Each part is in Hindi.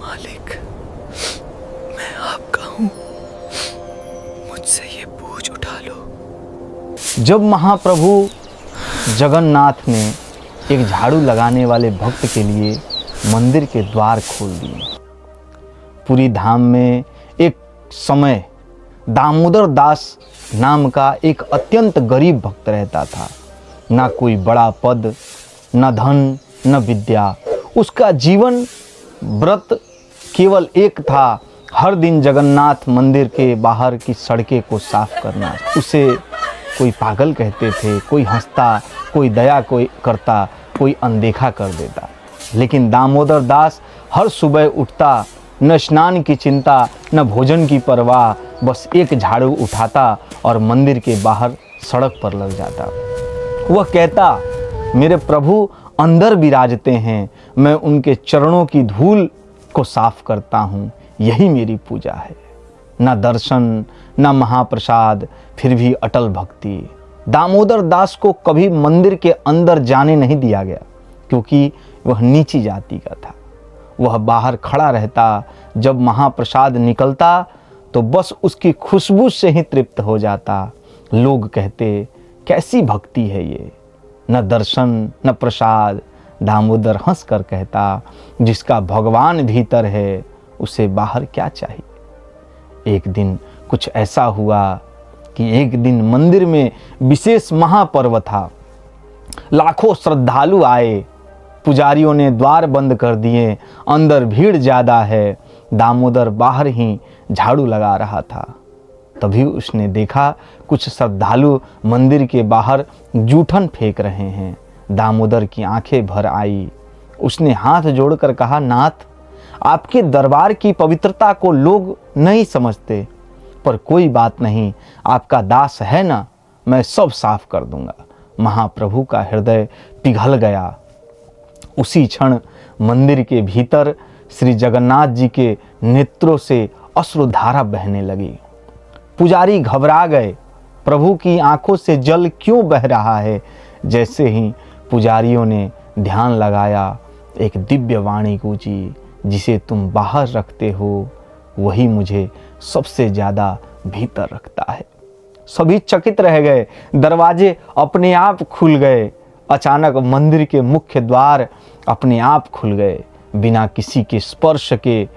मालिक, मैं आपका हूं, मुझसे ये बोझ उठा लो। जब महाप्रभु जगन्नाथ ने एक झाड़ू लगाने वाले भक्त के लिए मंदिर के द्वार खोल दिए, पुरी धाम में एक समय दामोदर दास नाम का एक अत्यंत गरीब भक्त रहता था। ना कोई बड़ा पद, न धन, न विद्या। उसका जीवन व्रत केवल एक था, हर दिन जगन्नाथ मंदिर के बाहर की सड़कें को साफ करना। उसे कोई पागल कहते थे, कोई हंसता, कोई दया कोई करता, कोई अनदेखा कर देता। लेकिन दामोदर दास हर सुबह उठता, न स्नान की चिंता, न भोजन की परवाह, बस एक झाड़ू उठाता और मंदिर के बाहर सड़क पर लग जाता। वह कहता, मेरे प्रभु अंदर विराजते हैं, मैं उनके चरणों की धूल को साफ करता हूँ, यही मेरी पूजा है। न दर्शन, न महाप्रसाद, फिर भी अटल भक्ति। दामोदर दास को कभी मंदिर के अंदर जाने नहीं दिया गया, क्योंकि वह नीची जाति का था। वह बाहर खड़ा रहता, जब महाप्रसाद निकलता तो बस उसकी खुशबू से ही तृप्त हो जाता। लोग कहते, कैसी भक्ति है ये, न दर्शन न प्रसाद। दामोदर हंस कर कहता, जिसका भगवान भीतर है उसे बाहर क्या चाहिए। एक दिन कुछ ऐसा हुआ कि एक दिन मंदिर में विशेष महापर्व था। लाखों श्रद्धालु आए, पुजारियों ने द्वार बंद कर दिए, अंदर भीड़ ज़्यादा है। दामोदर बाहर ही झाड़ू लगा रहा था। तभी उसने देखा कुछ श्रद्धालु मंदिर के बाहर जूठन फेंक रहे हैं। दामोदर की आंखें भर आई। उसने हाथ जोड़कर कहा, नाथ, आपके दरबार की पवित्रता को लोग नहीं समझते, पर कोई बात नहीं, आपका दास है ना, मैं सब साफ कर दूंगा। महाप्रभु का हृदय पिघल गया। उसी क्षण मंदिर के भीतर श्री जगन्नाथ जी के नेत्रों से अश्रुधारा बहने लगी। पुजारी घबरा गए, प्रभु की आंखों से जल क्यों बह रहा है। जैसे ही पुजारियों ने ध्यान लगाया, एक दिव्य वाणी गूंजी, जिसे तुम बाहर रखते हो वही मुझे सबसे ज़्यादा भीतर रखता है। सभी चकित रह गए, दरवाजे अपने आप खुल गए। अचानक मंदिर के मुख्य द्वार अपने आप खुल गए, बिना किसी के स्पर्श के।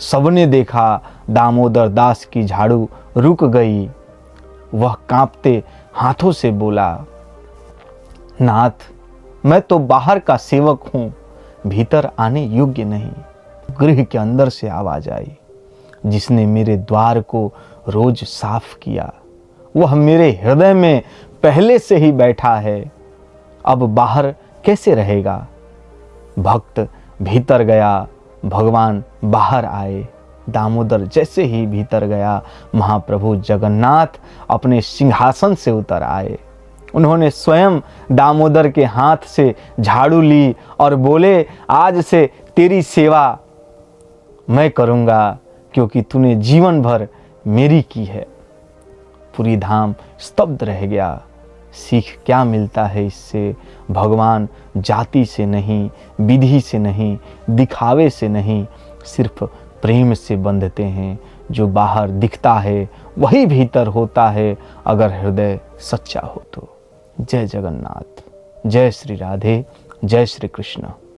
सबने देखा, दामोदर दास की झाड़ू रुक गई। वह कांपते हाथों से बोला, नाथ, मैं तो बाहर का सेवक हूँ, भीतर आने योग्य नहीं। गृह के अंदर से आवाज आई, जिसने मेरे द्वार को रोज साफ किया, वह मेरे हृदय में पहले से ही बैठा है, अब बाहर कैसे रहेगा। भक्त भीतर गया, भगवान बाहर आए। दामोदर जैसे ही भीतर गया, महाप्रभु जगन्नाथ अपने सिंहासन से उतर आए। उन्होंने स्वयं दामोदर के हाथ से झाड़ू ली और बोले, आज से तेरी सेवा मैं करूँगा, क्योंकि तूने जीवन भर मेरी की है। पूरी धाम स्तब्ध रह गया। सीख क्या मिलता है इससे। भगवान जाति से नहीं, विधि से नहीं, दिखावे से नहीं, सिर्फ प्रेम से बंधते हैं। जो बाहर दिखता है वही भीतर होता है, अगर हृदय सच्चा हो तो। जय जगन्नाथ, जय श्री राधे, जय श्री कृष्ण।